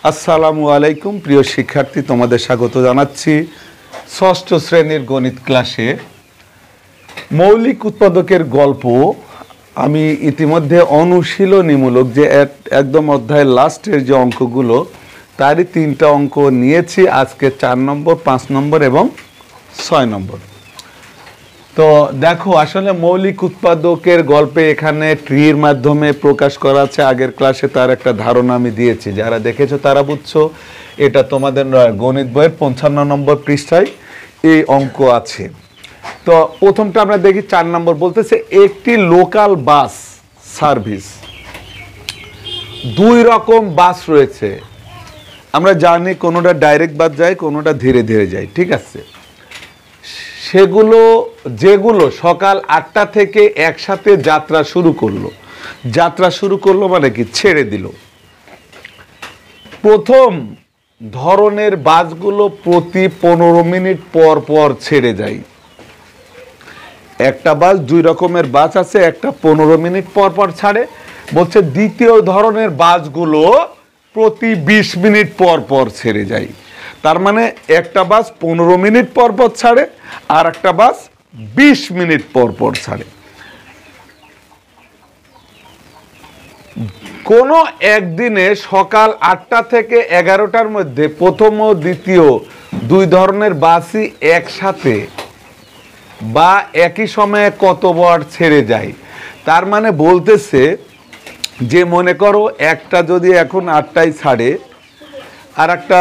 আসসালামু আলাইকুম প্রিয় শিক্ষার্থী, তোমাদের স্বাগত জানাচ্ছি ষষ্ঠ শ্রেণীর গণিত ক্লাসে। মৌলিক উৎপাদকের গল্প আমি ইতিমধ্যে অনুশীলনীমূলক যে একদম অধ্যায়ের লাস্টের যে অঙ্কগুলো তারই 3টা অঙ্ক নিয়েছি। আজকে 4 নম্বর, 5 নম্বর এবং 6 নম্বর। তো দেখো, আসলে মৌলিক উৎপাদকের গল্পে এখানে ট্রির মাধ্যমে প্রকাশ করা আছে। আগের ক্লাসে তার একটা ধারণা আমি দিয়েছি, যারা দেখেছো তারা বুঝছো। এটা তোমাদের গণিত বইয়ের 55 নম্বর পৃষ্ঠায় এই অঙ্ক আছে। তো প্রথমটা আমরা দেখি 4 নম্বর বলতেছে একটি লোকাল বাস সার্ভিস। 2 রকম বাস রয়েছে। আমরা জানি কোনোটা ডাইরেক্ট বাস যায়, কোনোটা ধীরে ধীরে যায়, ঠিক আছে। যেগুলো সকাল 8টা থেকে একসাথে যাত্রা শুরু করলো মানে কি, ছেড়ে দিল। প্রথম ধরনের বাসগুলো প্রতি 15 মিনিট পর পর ছেড়ে যায়। একটা বাস, 2 রকমের বাস আছে, একটা 15 মিনিট পর পর ছাড়ে। বলছে দ্বিতীয় ধরনের বাসগুলো প্রতি 20 মিনিট পর পর ছেড়ে যায়। তার মানে একটা বাস 15 মিনিট পর পর ছাড়ে, আর একটা বাস 20 মিনিট পর পর ছাড়ে। কোনো একদিনে সকাল 8টা থেকে 11টার মধ্যে প্রথম ও দ্বিতীয় 2 ধরনের বাসই একসাথে বা একই সময়ে কতবার ছেড়ে যায়। তার মানে বলতেছে যে, মনে করো একটা যদি এখন 8টায় ছাড়ে, আর একটা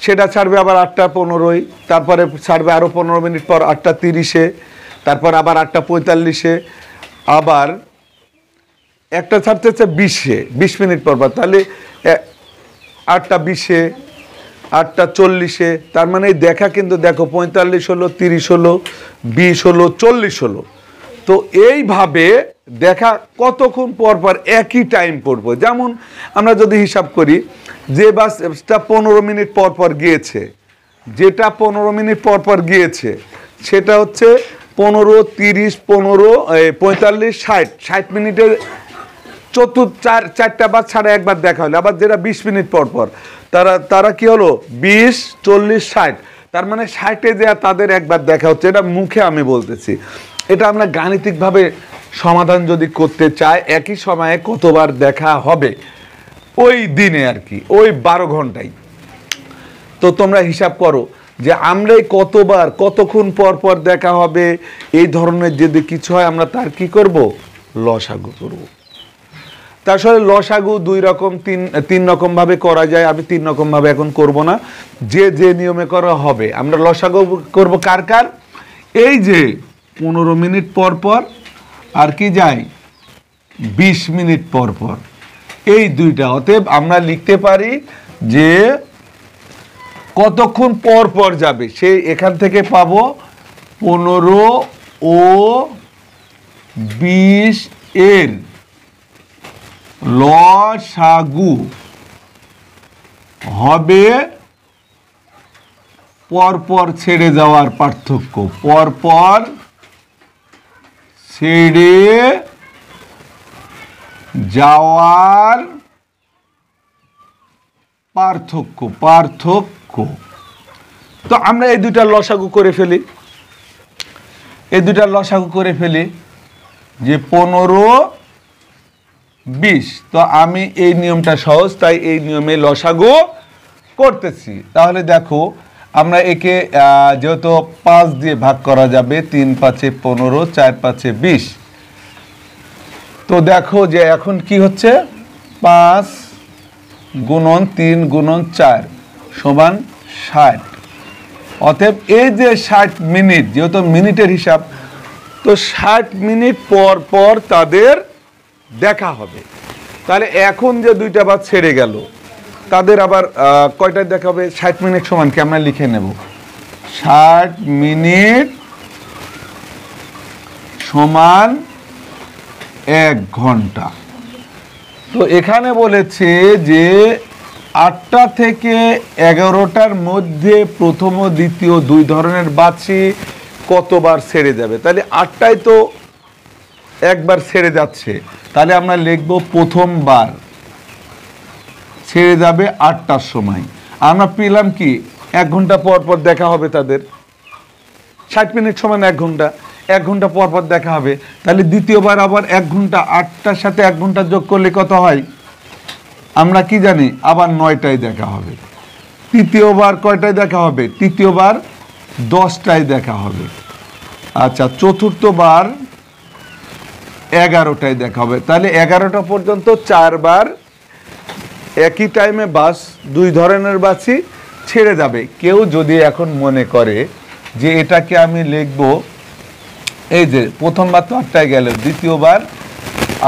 সেটা ছাড়বে আবার 8টা 15, তারপরে ছাড়বে আরও 15 মিনিট পর 8টা 30, তারপর আবার 8টা 45, আবার একটা ছাড়তেছে 20 মিনিট পর পর। তাহলে 8টা 20, 8টা 40, তার মানে দেখা কিন্তু দেখো 45 হলো, 30 হলো, 20 হলো, 40 হলো। তো এইভাবে দেখা কতক্ষণ পর পর একই টাইম পড়বো। যেমন আমরা যদি হিসাব করি, যে বাসটা 15 মিনিট পর পর গিয়েছে, যেটা 15 মিনিট পর পর গিয়েছে সেটা হচ্ছে 15, 30, 15, 45, 60 মিনিটের চারটা বাস ছাড়া একবার দেখা হলো। আবার যেটা 20 মিনিট পর পর, তারা কি হলো 20, 40, 60। তার মানে 60-এ যে তাদের একবার দেখা হচ্ছে। এটা মুখে আমি বলতেছি, এটা আমরা গাণিতিকভাবে সমাধান যদি করতে চাই, একই সময়ে কতবার দেখা হবে ওই দিনে আর কি, ওই 12 ঘন্টায়। তো তোমরা হিসাব করো যে আমরা কতবার কতক্ষণ পর পর দেখা হবে। এই ধরনের যদি কিছু হয়, আমরা তার কি করব, লসাগু করব। তার আসলে লসাগু 2 রকম, 3 রকম ভাবে করা যায়। আমি 3 রকম ভাবে এখন করব না, যে নিয়মে করা হবে। আমরা লসাগু করব কার, এই যে 15 মিনিট পর পর আর কি যায় 20 মিনিট পর পর, এই দুইটা। অতএব আমরা লিখতে পারি যে কতক্ষণ পর পর যাবে, সে এখান থেকে পাবো 15 ও 20 এর লসাগু হবে পরপর ছেড়ে যাওয়ার পার্থক্য, পরপর ছেড়ে যাওয়ার পার্থক্য। তো আমরা এই দুইটা লসাগু করে ফেলি, যে 15, 20। তো আমি এই নিয়মটা সহজ, তাই এই নিয়মে লসাগু করতেছি। তাহলে দেখো, আমরা একে যেহেতু 5 দিয়ে ভাগ করা যাবে, 3 5 15, 4 5 20। তো দেখো যে এখন কি হচ্ছে, 5 গুণন 3 গুণন 4 সমান 60। অতএব এই যে 60 মিনিট, যেহেতু মিনিটের হিসাব, তো 60 মিনিট পর পর তাদের দেখা হবে। তাহলে এখন যে 2টা বাস ছেড়ে গেল, তাদের আবার কয়টায় দেখা হবে। 60 মিনিট সমান কি, আমরা লিখে নেব 60 মিনিট সমান 1 ঘন্টা। তো এখানে বলেছে যে 8টা থেকে 11টার মধ্যে প্রথম ও দ্বিতীয় 2 ধরনের বাসই কতবার ছেড়ে যাবে। তাহলে 8টায় তো একবার ছেড়ে যাচ্ছে, তাহলে আমরা লিখব প্রথমবার ছেড়ে যাবে 8টার সময়। আমরা পেলাম কি 1 ঘন্টা পর পর দেখা হবে তাদের। 60 মিনিট সমান 1 ঘন্টা, 1 ঘন্টা পর পর দেখা হবে। তাহলে দ্বিতীয়বার আবার 1 ঘন্টা, 8টার সাথে 1 ঘন্টা যোগ করলে কত হয় আমরা কি জানি? আবার 9টায় দেখা হবে। তৃতীয়বার কয়টায় দেখা হবে? তৃতীয়বার 10টায় দেখা হবে। আচ্ছা, চতুর্থবার 11টায় দেখা হবে। তাহলে 11টা পর্যন্ত 4 বার একই টাইমে বাস, 2 ধরনের বাসই ছেড়ে যাবে। কেউ যদি এখন মনে করে যে এটাকে আমি লিখব, এই যে প্রথমবার তো 8টায় গেল, দ্বিতীয়বার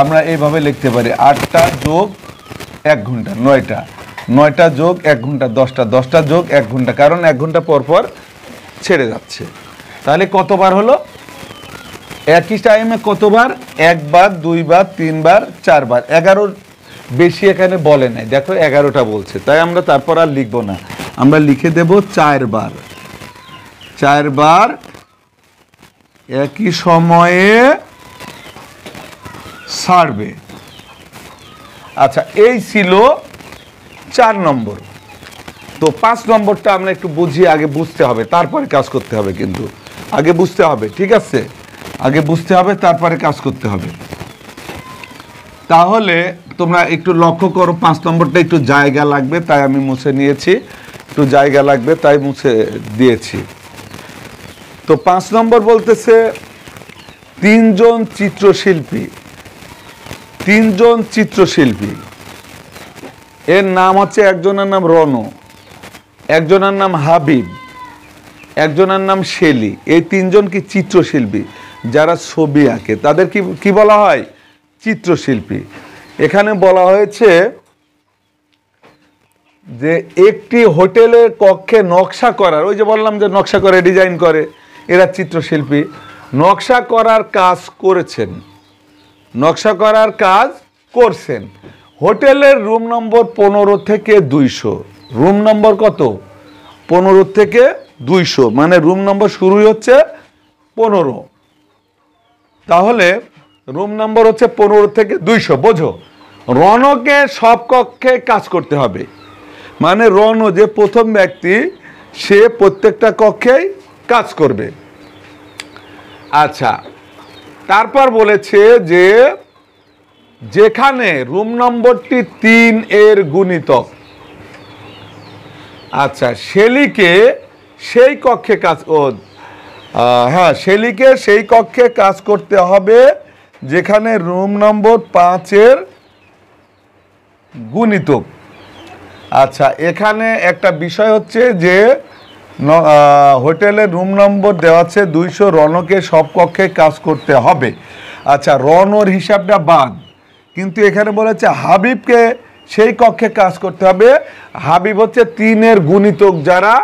আমরা এইভাবে লিখতে পারি 8টা যোগ 1 ঘন্টা 9টা, 9টা যোগ 1 ঘন্টা 10টা, 10টা যোগ 1 ঘন্টা, কারণ 1 ঘন্টা পর পর ছেড়ে যাচ্ছে। তাহলে কতবার হলো? একই টাইমে কতবার? 1 বার, 2 বার, 3 বার, 4 বার। 11 বেশি এখানে বলে নাই, দেখো 11টা বলছে, তাই আমরা তারপর আর লিখব না, আমরা লিখে দেব 4 বার। 4 বার একই সময়ে ছাড়বে। আচ্ছা, এই ছিল 4 নম্বর। তো 5 নম্বরটা আমরা একটু বুঝি, আগে বুঝতে হবে তারপরে কাজ করতে হবে, কিন্তু আগে বুঝতে হবে, ঠিক আছে? আগে বুঝতে হবে তারপরে কাজ করতে হবে। তাহলে তোমরা একটু লক্ষ্য করো, 5 নম্বরটা একটু জায়গা লাগবে তাই আমি মুছে নিয়েছি, একটু জায়গা লাগবে তাই মুছে দিয়েছি। তো 5 নম্বর বলতেছে 3 জন চিত্রশিল্পী, 3 জন চিত্রশিল্পী, এর নাম হচ্ছে, একজনের নাম রণ, একজনের নাম হাবিব, একজনের নাম শেলি। এই 3 জন কি চিত্রশিল্পী, যারা ছবি আঁকে, তাদের কি বলা হয়? চিত্রশিল্পী। এখানে বলা হয়েছে যে একটি হোটেলের কক্ষে নকশা করার, ওই যে বললাম যে নকশা করে, ডিজাইন করে, এরা চিত্রশিল্পী। নকশা করার কাজ করেছেন, নকশা করার কাজ করছেন হোটেলের রুম নম্বর 15 থেকে 200। রুম নম্বর কত? 15 থেকে 200, মানে রুম নম্বর শুরুই হচ্ছে 15। তাহলে রুম নম্বর হচ্ছে 15 থেকে 200। বোঝো, রণকে সব কক্ষে কাজ করতে হবে, মানে রণ যে প্রথম ব্যক্তি, সে প্রত্যেকটা কক্ষেই কাজ করবে। আচ্ছা, তারপর বলেছে যে যেখানে রুম নম্বরটি 3 এর গুণিতক, আচ্ছা, শেলিকে সেই কক্ষে কাজ, হ্যাঁ, শেলিকে সেই কক্ষে কাজ করতে হবে যেখানে রুম নম্বর 5 এর গুণিতক। আচ্ছা, এখানে একটা বিষয় হচ্ছে যে হোটেলের রুম নম্বর দেওয়া আছে 200, রণকে সব কক্ষে কাজ করতে হবে। আচ্ছা, রণর হিসাবটা বাদ, কিন্তু এখানে বলেছে হাবিবকে সেই কক্ষে কাজ করতে হবে। হাবিব হচ্ছে 3 এর গুণিতক, যারা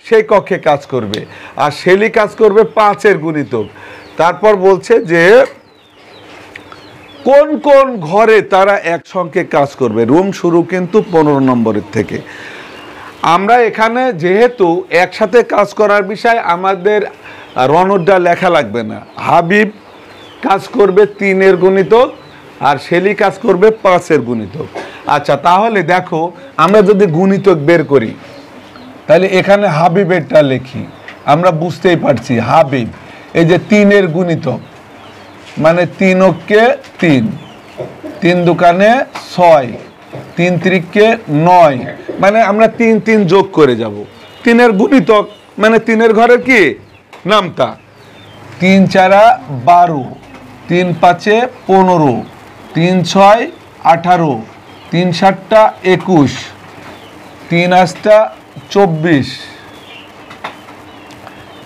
সেই কক্ষে কাজ করবে, আর শেলি কাজ করবে 5 এর গুণিতক। তারপর বলছে যে কোন কোন ঘরে তারা একসঙ্গে কাজ করবে। রুম শুরু কিন্তু 15 নম্বরের থেকে। আমরা এখানে যেহেতু একসাথে কাজ করার বিষয়, আমাদের রণরটা লেখা লাগবে না। হাবিব কাজ করবে 3 এর গুণিতক, আর শেলি কাজ করবে 5 এর গুণিতক। আচ্ছা, তাহলে দেখো, আমরা যদি গুণিতক বের করি, তাহলে এখানে হাবিবেরটা লিখি, আমরা বুঝতেই পারছি হাবিব, এই যে 3 এর গুণিতক, মানে 3 অক্ষে 3, 3 দুকানে 6, 3 ত্রিকে 9, মানে আমরা 3 3 যোগ করে যাব। 3 এর গুণিতক মানে 3 এর ঘরের কি নামতা। 3 4 12, 3 5 15, 3 6 18, 3 7 21, 3 8 24,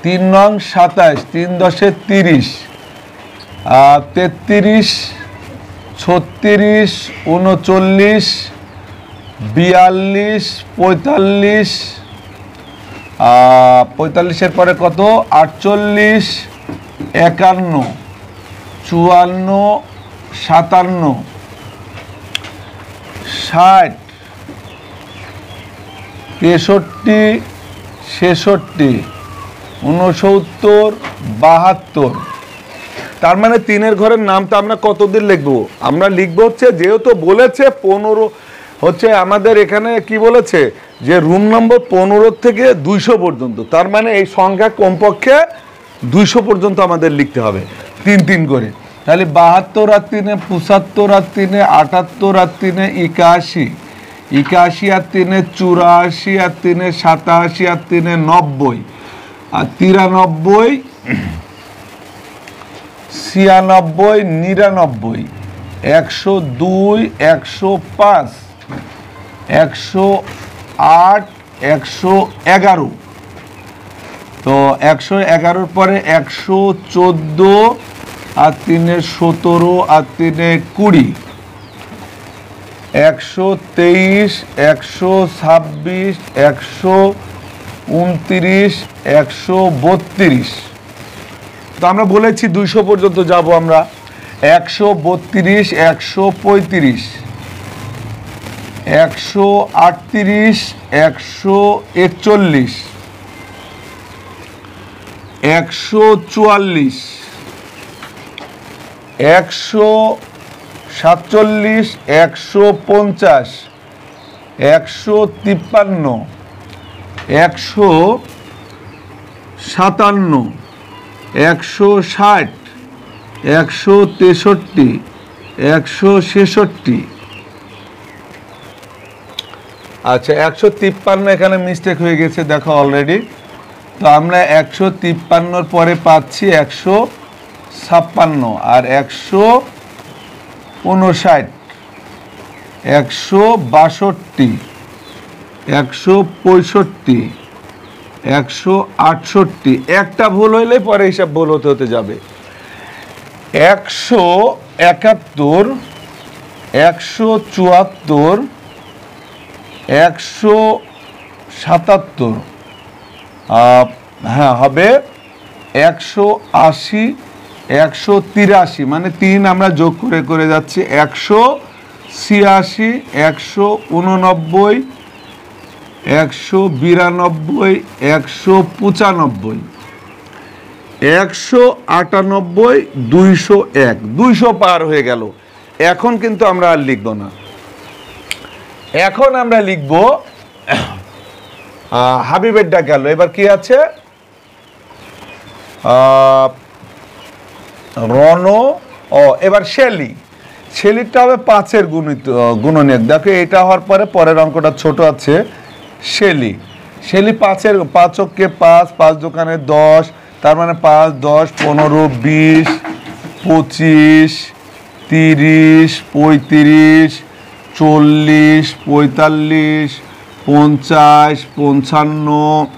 3 9 27, 3 10 30, 33, 36, 39, 42, 45, 45-এর পরে কত? 48, 51, 54, 57, 60, 63, 66, 69, 72। তার মানে 3 এর ঘরের নামটা আমরা কতদিন লিখবো? আমরা লিখবো হচ্ছে, যেহেতু বলেছে হচ্ছে আমাদের এখানে কি বলেছে যে রুম নম্বর 15 থেকে 200 পর্যন্ত, তার মানে এই সংখ্যা কমপক্ষে 200 পর্যন্ত আমাদের লিখতে হবে 3 করে। তাহলে 72 আর 3 75 আর 3 78 আর 3 81, 81 আর 3 84 আর 3 87 আর 3 90 আর 93 96 99 102 105 108 111। তো 111 পরে 114 আর 3 17 আর 3 20, 123 126 129 132। তো আমরা বলেছি 200 পর্যন্ত যাব আমরা। 132 135 138 141 144 147 150 153 157 160 163 166। আচ্ছা 153 এখানে মিস্টেক হয়ে গেছে দেখো অলরেডি। তো আমরা 153 পরে পাচ্ছি 156 আর 159 162 165 168। একটা ভুল হইলে পরে হিসাব ভুল হতে হতে যাবে। 171 174 177। হ্যাঁ হবে 180 183, মানে 3 আমরা যোগ করে করে যাচ্ছি। 186 189 192 195 198 201। 200 পার হয়ে গেল। এখন কিন্তু আমরা আর লিখব না, এখন আমরা লিখব হাবিবেরটা গেল। এবার কি আছে? রণ। এবার শেলি। শেলিটা হবে 5-এর গুণনীয়ক। দেখো এটা হওয়ার পরে পরের অঙ্কটা ছোট আছে। শেলি 5-এর 5 কে 5, 5 দোকানে 10, তার মানে 5 10 15 20 25 30 35 40 45 50 55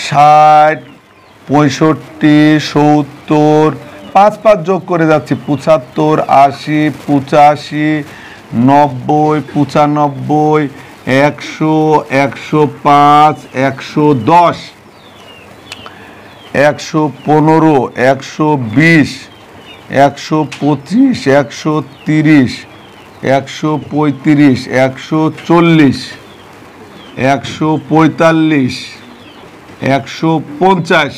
60 65 70। 5 5 যোগ করে যাচ্ছি 75 80 85 90 95 100 105 110 115 120 125 130 135 140 145 150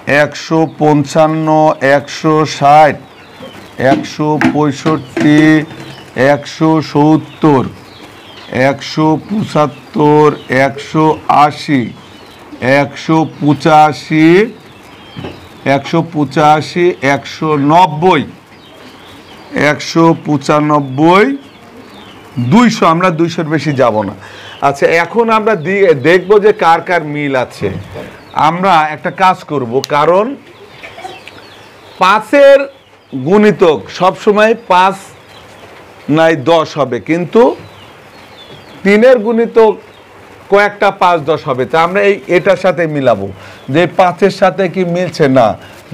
155 160 165 170 175 180 185 185 190 195 200। আমরা 200-র বেশি যাব না। আচ্ছা এখন আমরা দেখব যে কার কার মিল আছে। আমরা একটা কাজ করব, কারণ 5-এর গুণিতক সবসময় 5 নাই 10 হবে, কিন্তু 3-এর গুণিতক কয়েকটা 5 10 হবে। তা আমরা এটার সাথে মিলাবো যে 5-এর সাথে কি মিলছে না,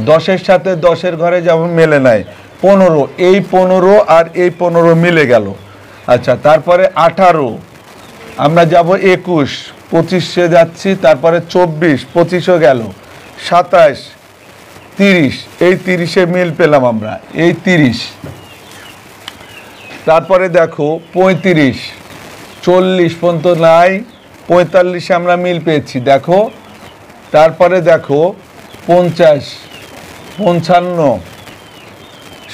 10-এর সাথে 10-এর ঘরে যেমন মেলে নাই। 15, এই 15 আর এই 15 মিলে গেল। আচ্ছা তারপরে 18, আমরা যাব 21, 25-এ যাচ্ছি, তারপরে 24, 25ও গেল, 27 30, এই 30-এ মিল পেলাম আমরা, এই 30। তারপরে দেখো 35 40 পর্যন্ত নাই, 45-এ আমরা মিল পেয়েছি দেখো। তারপরে দেখো 50 55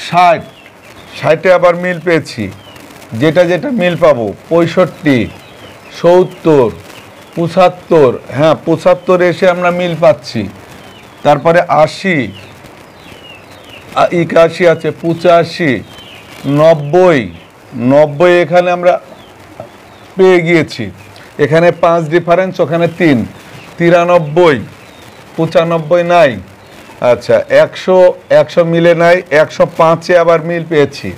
60, 60-এ আবার মিল পেয়েছি। যেটা যেটা মিল পাবো 65, 70, 75, হ্যাঁ 75 এসে আমরা মিল পাচ্ছি। তারপরে 80, 81 আছে, 85, 90, 90 এখানে আমরা পেয়ে গিয়েছি। এখানে 5 ডিফারেন্স, ওখানে 3, 93, 95 নাই। আচ্ছা 100, 100 মিলে নাই। 105-এ আবার মিল পেয়েছি।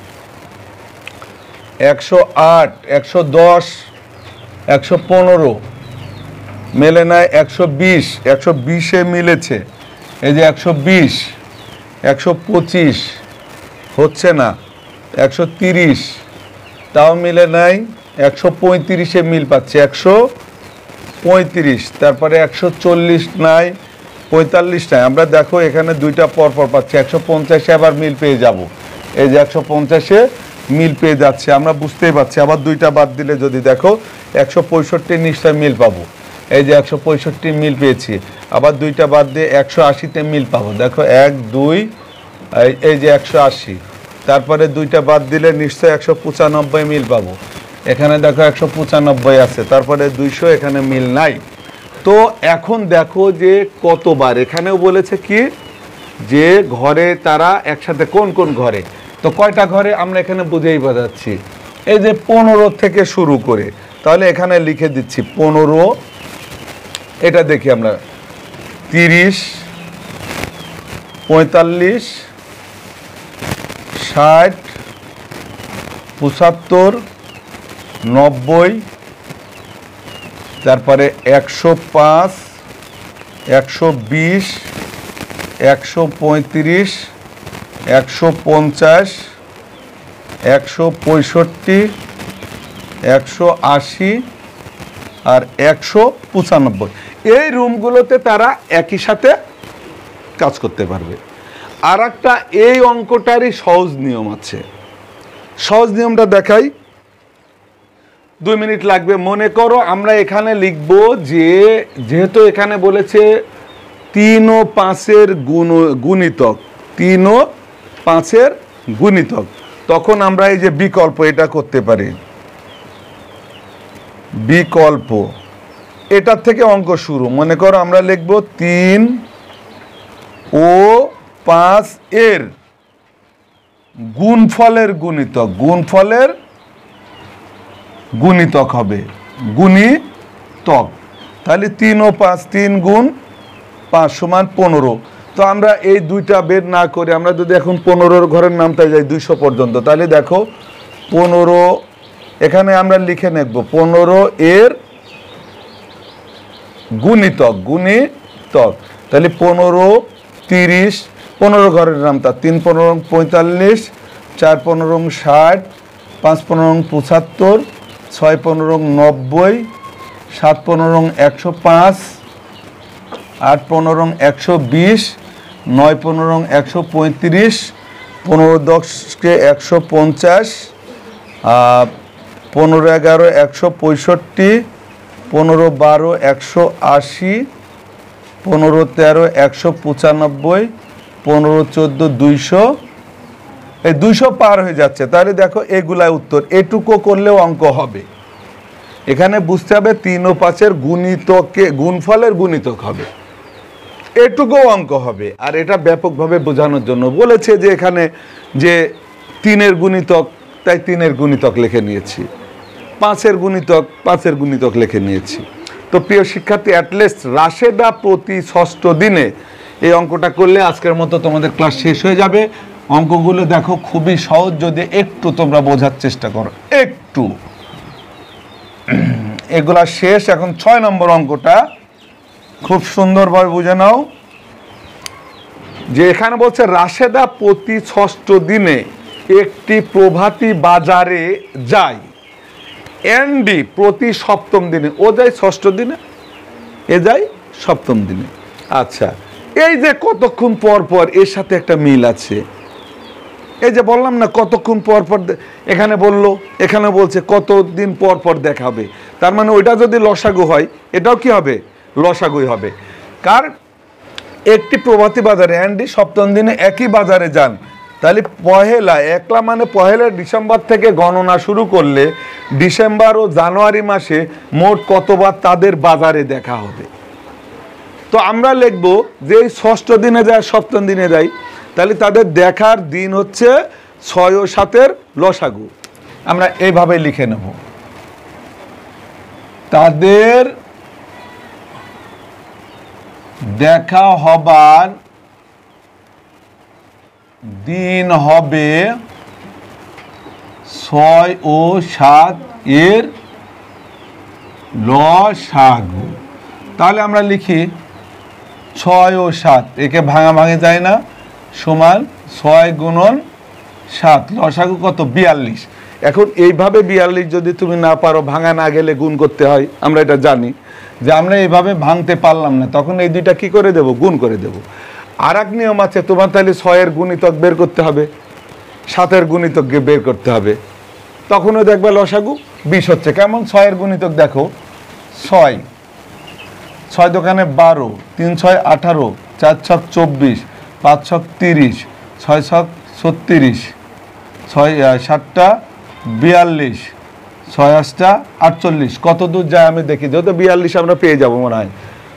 108, 110, 115 মেলে নাই। 120, 120-এ মিলেছে, এই যে 120, 125 হচ্ছে না। 130 তাও মিলে নাই। 135-এ মিল পাচ্ছে, 135। তারপরে 140 নাই, 45 নাই। আমরা দেখো এখানে দুইটা পরপর পাচ্ছি। 150-এ আবার মিল পেয়ে যাব, এই যে 150-এ মিল পেয়ে যাচ্ছে, আমরা বুঝতেই পারছি। আবার দুইটা বাদ দিলে যদি দেখো 165 নিশ্চয় মিল পাবো, এই যে 165 মিল পেয়েছি। আবার দুইটা বাদ দিয়ে 180-তে মিল পাবো, দেখো 1, 2, এই যে 180। তারপরে দুইটা বাদ দিলে নিশ্চয় 195 মিল পাবো, এখানে দেখো 195 আছে। তারপরে 200, এখানে মিল নাই। তো এখন দেখো যে কতবার এখানেও বলেছে কি যে ঘরে তারা একসাথে কোন কোন ঘরে, তো কয়টা ঘরে আমরা এখানে বুঝেই বোঝাচ্ছি। এই যে 15 থেকে শুরু করে, তাহলে এখানে লিখে দিচ্ছি 15। এটা দেখি আমরা 30, 45, 60, 75, 90, তারপরে 105, 120, 135, 150, 165, 180 আর 195। এই রুমগুলোতে তারা একই সাথে কাজ করতে পারবে। আর একটা এই অঙ্কটারই সহজ নিয়ম আছে, সহজ নিয়মটা দেখাই, 2 মিনিট লাগবে। মনে করো আমরা এখানে লিখব যে যেহেতু এখানে বলেছে 3 ও 5-এর গুণিতক, 3 ও 5-এর গুণিতক, তখন আমরা এই যে বিকল্প এটা করতে পারি। বিকল্প এটার থেকে অঙ্ক শুরু। মনে করো আমরা লিখব 3 ও 5-এর গুণফলের গুণিতক, গুণফলের গুণিতক হবে গুণিতক। তাহলে 3 ও 5, 3 গুণ 5 সমান 15। তো আমরা এই দুইটা বের না করে আমরা যদি এখন 15-র ঘরের নামটা যাই 200 পর্যন্ত, তাহলে দেখো 15 এখানে আমরা লিখে নেব 15 এর গুণিতক, গুণিতক। তাহলে 15, 30, 15 ঘরের নামটা 3 15 45, 4 15 60, 5 15 75, 6 15 90, 7 15 105, 8 15 120, 9 15 135, 15 10-কে 150, 15 11 165, 15 12 180, 15 13 195, 15 14 200। এই 200 পার হয়ে যাচ্ছে। তাহলে দেখো এগুলাই উত্তর, এটুকু করলেও অঙ্ক হবে। এখানে বুঝতে হবে 3 ও 5-এর গুণিতকে গুণফলের গুণিতক হবে, এটুকু অঙ্ক হবে। আর এটা ব্যাপকভাবে বোঝানোর জন্য বলেছে যে এখানে যে 3-এর গুণিতক, তাই 3-এর গুণিতক লিখে নিয়েছি, 5-এর গুণিতক, 5-এর গুণিতক লিখে নিয়েছি। তো প্রিয় শিক্ষার্থী, অ্যাটলিস্ট রাশেদা প্রতি 6ষ্ঠ দিনে এই অঙ্কটা করলে আজকের মতো তোমাদের ক্লাস শেষ হয়ে যাবে। অঙ্কগুলো দেখো খুবই সহজ, যদি একটু তোমরা বোঝার চেষ্টা করো, একটু। এগুলা শেষ। এখন 6 নম্বর অঙ্কটা খুব সুন্দরভাবে বুঝে নাও, যে এখানে বলছে রাশেদা প্রতি 6ষ্ঠ দিনে একটি প্রভাতী বাজারে যায়, এনডি প্রতি 7ম দিনে, ও যায় 6ষ্ঠ দিনে, এ যায় 7ম দিনে। আচ্ছা, এই যে কতক্ষণ পর পর, এর সাথে একটা মিল আছে। এই যে বললাম না কতক্ষণ পর পর, এখানে বললো, এখানে বলছে কতদিন পর পর দেখাবে। তার মানে ওইটা যদি লসাগু হয়, এটাও কি হবে? লসাগুই হবে। কার একটি প্রভাতী বাজারে, অ্যান্ডি 7ম দিনে একই বাজারে যান, তাহলে পহেলা একলা মানে পহেলা ডিসেম্বর থেকে গণনা শুরু করলে ডিসেম্বর ও জানুয়ারি মাসে মোট কতবার তাদের বাজারে দেখা হবে। তো আমরা লিখব যে এই ষষ্ঠ দিনে যায় সপ্তম দিনে যাই, তাহলে তাদের দেখার দিন হচ্ছে 6 ও 7-এর লসাগু। আমরা এইভাবে লিখে নেব, তাদের দেখা হবার দিন হবে 6 ও 7-এর লসাগু। তাহলে আমরা লিখি 6 ও 7, একে ভাঙে যায় না, সমান 6 গুণন 7, লসাগু কত 42। এখন এইভাবে 42 যদি তুমি না পারো, ভাঙা না গেলে গুণ করতে হয়, আমরা এটা জানি যে আমরা এইভাবে ভাঙতে পারলাম না, তখন এই দুইটা কি করে দেব, গুণ করে দেব। আর এক নিয়ম আছে, তোমার তাহলে 6-এর গুণিতক বের করতে হবে, 7-এর গুণিতক বের করতে হবে, তখনও দেখবে লসাগু 20 হচ্ছে। কেমন 6-এর গুণিতক দেখো, 6 6 দোকানে 12, 3 6 18, 4 6 24, 5 6 30, 6 6 36, 6 7টা 42, 6 8টা 48, কত দূর যায় আমি দেখি, যেহেতু 42 আমরা পেয়ে যাব মনে হয়।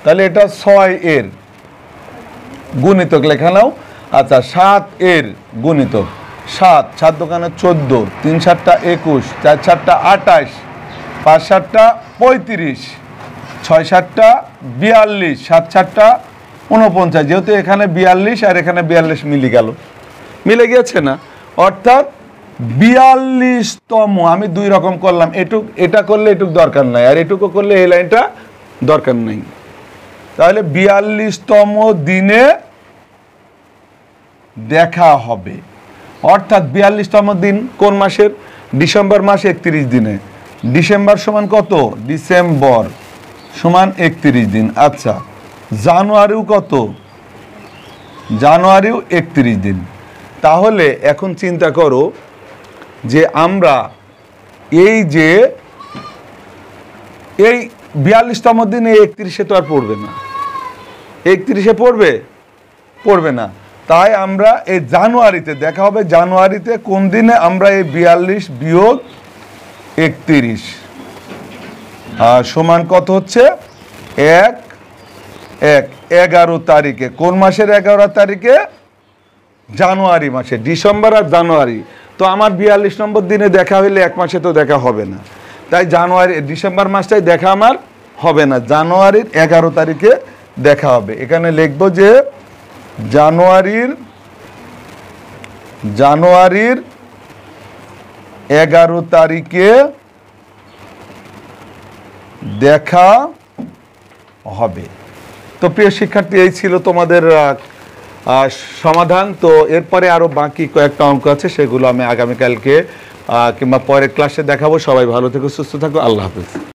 তাহলে এটা 6-এর গুণিতক লেখা নাও। আচ্ছা, 7-এর গুণিতক, 7 দোকানে 14, 3 7টা 21, 4 7টা 28, 5 7টা 35, 6 7টা 42, 7 7টা 49, যেহেতু এখানে 42 আর এখানে 42 মিলে গিয়েছে না, অর্থাৎ 42তম। আমি 2 রকম করলাম, এটা করলে এটুক দরকার নাই, আর এটুকু করলে এই লাইনটা দরকার নাই। তাহলে 42তম দিনে দেখা হবে, অর্থাৎ 42তম দিন কোন মাসের, ডিসেম্বর মাসে 31 দিনে। ডিসেম্বর সমান কত, ডিসেম্বর সমান 31 দিন। আচ্ছা, জানুয়ারিও কত, জানুয়ারিও 31 দিন। তাহলে এখন চিন্তা করো যে আমরা এই যে এই 42তম দিনে 31-এ তো আর পড়বে না, 31-এ পড়বে না, তাই আমরা এই জানুয়ারিতে দেখা হবে। জানুয়ারিতে কোন দিনে, আমরা এই 42 বিয়োগ 31 সমান কত হচ্ছে, 11 তারিখে। কোন মাসের 11 তারিখে, জানুয়ারি মাসে। ডিসেম্বর আর জানুয়ারি, তো আমার 42 নম্বর দিনে দেখা হইলে 1 মাসে তো দেখা হবে না, তাই ডিসেম্বর মাসটাই দেখা আমার হবে না, জানুয়ারির 11 তারিখে দেখা হবে। এখানে লিখব যে জানুয়ারির 11 তারিখে দেখা হবে। তো প্রিয় শিক্ষার্থী, এই ছিল তোমাদের সমাধান। তো এরপরে আরো বাকি কয়েকটা অঙ্ক আছে, সেগুলো আমি আগামীকালকে কিংবা পরের ক্লাসে দেখাবো। সবাই ভালো থেকো, সুস্থ থাকো, আল্লাহ হাফেজ।